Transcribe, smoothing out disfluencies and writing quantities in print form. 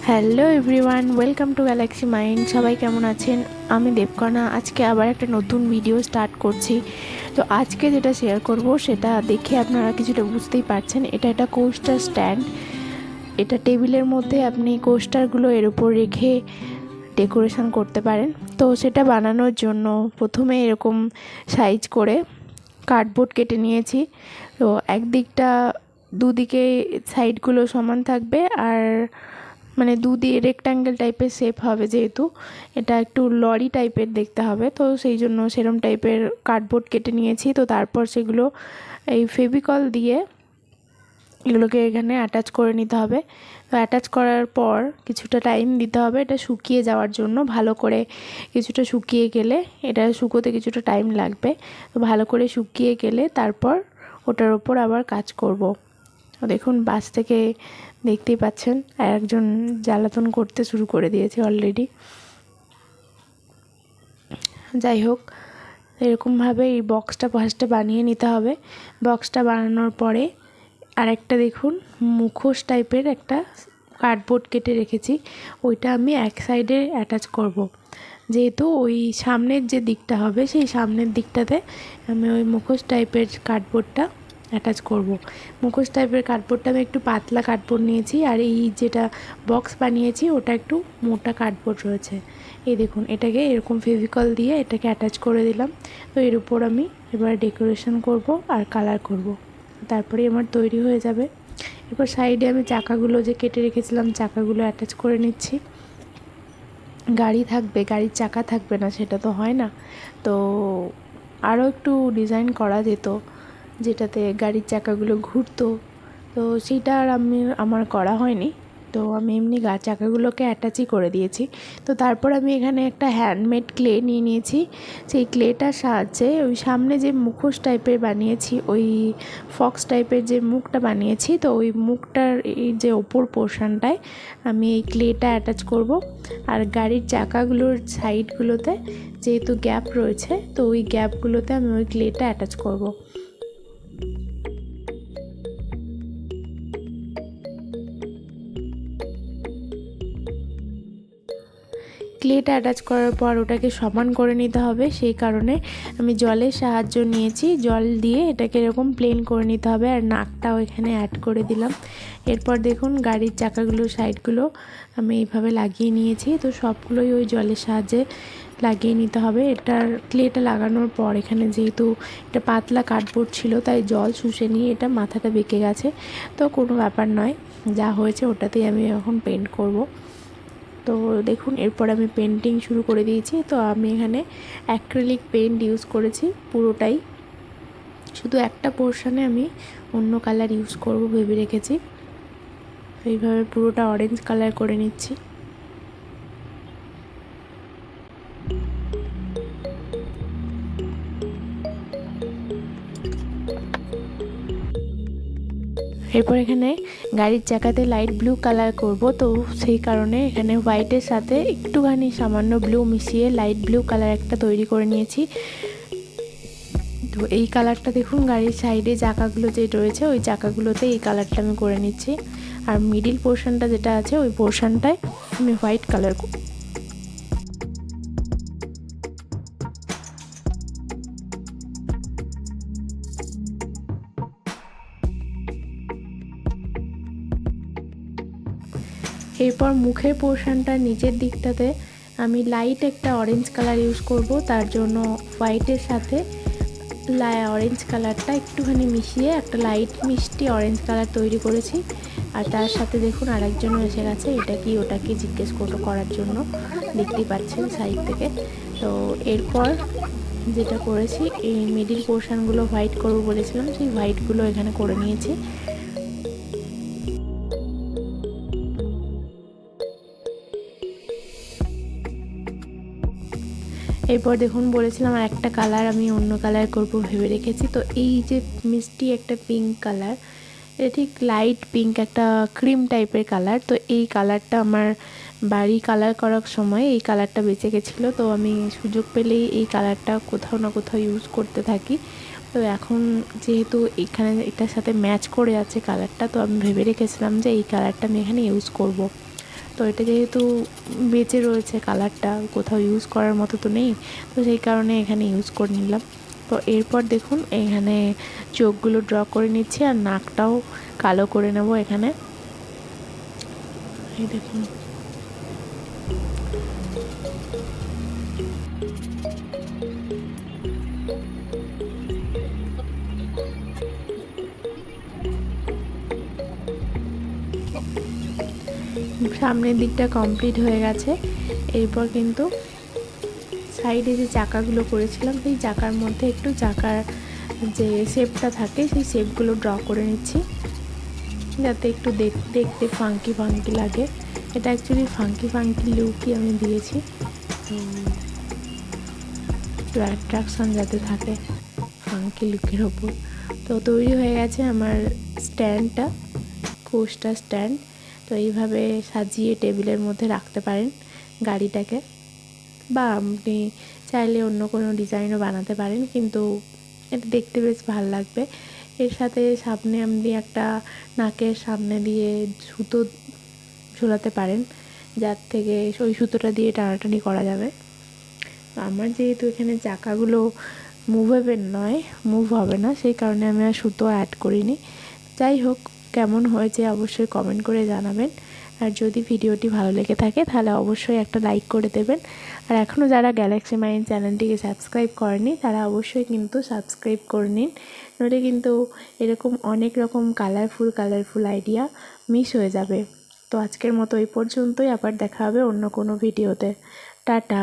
Hello everyone, welcome to Galaxy mind. সবাই কেমন আছেন? আমি দেবকণা। আজকে আবার একটা নতুন ভিডিও স্টার্ট করছি। তো আজকে যেটা শেয়ার করব সেটা দেখে আপনারা কিছুটা বুঝতেই পারছেন। এটা একটা কোস্টার স্ট্যান্ড। এটা টেবিলের মধ্যে আপনি কোস্টারগুলো এর উপর রেখে ডেকোরেশন করতে পারেন। তো সেটা বানানোর জন্য প্রথমে এরকম সাইজ করে কার্ডবোর্ড কেটে নিয়েছি। তো একদিকটা দুদিকে সাইডগুলো সমান থাকবে, আর মানে দুদিকে রেক্ট্যাঙ্গেল টাইপের শেপ হবে, যেহেতু এটা একটু লরি টাইপের দেখতে হবে, তো সেই জন্য সেরম টাইপের কার্ডবোর্ড কেটে নিয়েছি। তো তারপর সেগুলো এই ফেভিকল দিয়ে এগুলোকে এখানে অ্যাটাচ করে নিতে হবে। তো অ্যাটাচ করার পর কিছুটা টাইম দিতে হবে এটা শুকিয়ে যাওয়ার জন্য। ভালো করে কিছুটা শুকিয়ে গেলে, এটা শুকোতে কিছুটা টাইম লাগবে, তো ভালো করে শুকিয়ে গেলে তারপর ওটার ওপর আবার কাজ করব। দেখুন বাস থেকে দেখতেই পাচ্ছেন একজন জ্বালাতন করতে শুরু করে দিয়েছে অলরেডি। যাই হোক, এরকমভাবে এই বক্সটা ফার্স্টে বানিয়ে নিতে হবে। বক্সটা বানানোর পরে আরেকটা দেখুন মুখোশ টাইপের একটা কার্ডবোর্ড কেটে রেখেছি, ওইটা আমি এক সাইডে অ্যাটাচ করব। যেহেতু ওই সামনের যে দিকটা হবে সেই সামনের দিকটাতে আমি ওই মুখোশ টাইপের কার্ডবোর্ডটা অ্যাটাচ করব। মুখোশ টাইপের কার্ডবোর্ডটা আমি একটু পাতলা কার্ডবোর্ড নিয়েছি, আর এই যেটা বক্স বানিয়েছি ওটা একটু মোটা কার্ডবোর্ড রয়েছে। এই দেখুন, এটাকে এরকম ফেভিকল দিয়ে এটাকে অ্যাটাচ করে দিলাম। তো এর উপর আমি এবার ডেকোরেশন করব আর কালার করব, তারপরে আমার তৈরি হয়ে যাবে। এরপর সাইডে আমি চাকাগুলো যে কেটে রেখেছিলাম চাকাগুলো অ্যাটাচ করে নিচ্ছি। গাড়ি থাকবে, গাড়ির চাকা থাকবে না সেটা তো হয় না। তো আরও একটু ডিজাইন করা যেত যেটাতে গাড়ির চাকাগুলো ঘুরতো, তো সেইটা আর আমার করা হয়নি। তো আমি এমনি চাকাগুলোকে অ্যাটাচই করে দিয়েছি। তো তারপর আমি এখানে একটা হ্যান্ডমেড ক্লে নিয়ে নিয়েছি। সেই ক্লেটার সাহায্যে ওই সামনে যে মুখোশ টাইপের বানিয়েছি, ওই ফক্স টাইপের যে মুখটা বানিয়েছি, তো ওই মুখটার এই যে ওপর পোর্শনটায় আমি এই ক্লেটা অ্যাটাচ করব। আর গাড়ির চাকাগুলোর সাইডগুলোতে যেহেতু গ্যাপ রয়েছে, তো ওই গ্যাপগুলোতে আমি ওই ক্লেটা অ্যাটাচ করব। ক্লেটা অ্যাটাচ করার পর ওটাকে সমান করে নিতে হবে, সেই কারণে আমি জলের সাহায্য নিয়েছি। জল দিয়ে এটাকে এরকম প্লেন করে নিতে হবে, আর নাকটাও এখানে অ্যাড করে দিলাম। এরপর দেখুন গাড়ির চাকাগুলো সাইডগুলো আমি এইভাবে লাগিয়ে নিয়েছি। তো সবগুলোই ওই জলের সাহায্যে লাগিয়ে নিতে হবে। এটার ক্লেটা লাগানোর পর এখানে যেহেতু এটা পাতলা কার্ডবোর্ড ছিল, তাই জল শুষে নিয়ে এটা মাথাটা বেঁকে গেছে। তো কোনো ব্যাপার নয়, যা হয়েছে ওটাতেই আমি এখন পেন্ট করব। তো দেখুন এরপর আমি পেন্টিং শুরু করে দিয়েছি। তো আমি এখানে অ্যাক্রিলিক পেন্ট ইউজ করেছি পুরোটাই, শুধু একটা পোর্শনে আমি অন্য কালার ইউজ করব ভেবে রেখেছি। এইভাবে পুরোটা অরেঞ্জ কালার করে নিচ্ছি। এরপর এখানে গাড়ির চাকাতে লাইট ব্লু কালার করব, তো সেই কারণে এখানে হোয়াইটের সাথে একটুখানি সামান্য ব্লু মিশিয়ে লাইট ব্লু কালার একটা তৈরি করে নিয়েছি। তো এই কালারটা দেখুন গাড়ির সাইডে চাকাগুলো যে রয়েছে ওই চাকাগুলোতে এই কালারটা আমি করে নিচ্ছি। আর মিডিল পোর্শনটা যেটা আছে ওই পোর্শনটায় আমি হোয়াইট কালার করব। এরপর মুখের পোর্শনটার নিচের দিকটাতে আমি লাইট একটা অরেঞ্জ কালার ইউজ করব। তার জন্য হোয়াইটের সাথে অরেঞ্জ কালারটা একটুখানি মিশিয়ে একটা লাইট মিষ্টি অরেঞ্জ কালার তৈরি করেছি। আর তার সাথে দেখুন আরেকজনও এসে গেছে, এটা কি ওটা কি জিজ্ঞেস করার জন্য, দেখতেই পাচ্ছেন সাইড থেকে। তো এরপর যেটা করেছি, এই মিডিল পোর্শনগুলো হোয়াইট করব বলেছিলাম, সেই হোয়াইটগুলো এখানে করে নিয়েছি। এরপর দেখুন বলেছিলাম আর একটা কালার আমি অন্য কালার করব ভেবে রেখেছি। তো এই যে মিষ্টি একটা পিঙ্ক কালার, এটা ঠিক লাইট পিঙ্ক একটা ক্রিম টাইপের কালার। তো এই কালারটা আমার বাড়ি কালার করার সময় এই কালারটা বেঁচে গেছিলো, তো আমি সুযোগ পেলেই এই কালারটা কোথাও না কোথাও ইউজ করতে থাকি। তো এখন যেহেতু এখানে এটার সাথে ম্যাচ করে আছে কালারটা, তো আমি ভেবে রেখেছিলাম যে এই কালারটা আমি এখানে ইউজ করব। তো এটা যেহেতু বেঁচে রয়েছে কালারটা, কোথাও ইউজ করার মতো তো নেই, তো সেই কারণে এখানে ইউজ করে নিলাম। তো এরপর দেখুন এখানে চোখগুলো ড্র করে নিচ্ছি আর নাকটাও কালো করে নেব এখানে। এই দেখুন সামনের দিকটা কমপ্লিট হয়ে গেছে। এরপর কিন্তু সাইডে যে চাকাগুলো করেছিলাম সেই চাকার মধ্যে একটু চাকার যে শেপটা থাকে সেই শেপগুলো ড্র করে নিচ্ছি, যাতে একটু দেখতে ফাঙ্কি ফাঙ্কি লাগে। এটা অ্যাকচুয়ালি ফাঙ্কি লুকই আমি দিয়েছি, তো অ্যাট্রাকশন যাতে থাকে ফাঙ্কি লুকের ওপর। তো তৈরি হয়ে গেছে আমার স্ট্যান্ডটা, কোস্টার স্ট্যান্ড। তো এইভাবে সাজিয়ে টেবিলের মধ্যে রাখতে পারেন গাড়িটাকে, বা আপনি চাইলে অন্য কোনো ডিজাইনও বানাতে পারেন, কিন্তু এটা দেখতে বেশ ভালো লাগবে। এর সাথে সামনে আপনি একটা নাকের সামনে দিয়ে সুতো ঝোলাতে পারেন, যার থেকে ওই সুতোটা দিয়ে টানাটানি করা যাবে। আমার যেহেতু এখানে চাকাগুলো মুভ হবে না, সেই কারণে আমি আর সুতো অ্যাড করিনি। যাই হোক, কেমন হয়েছে অবশ্যই কমেন্ট করে জানাবেন। আর যদি ভিডিওটি ভালো লেগে থাকে তাহলে অবশ্যই একটা লাইক করে দেবেন। আর এখনও যারা গ্যালাক্সি মাইন্ড চ্যানেলটিকে সাবস্ক্রাইব করেনি তারা অবশ্যই কিন্তু সাবস্ক্রাইব করে নিন, নইলে কিন্তু এরকম অনেক রকম কালারফুল আইডিয়া মিস হয়ে যাবে। তো আজকের মতো এই পর্যন্তই, আবার দেখা হবে অন্য কোনো ভিডিওতে। টাটা।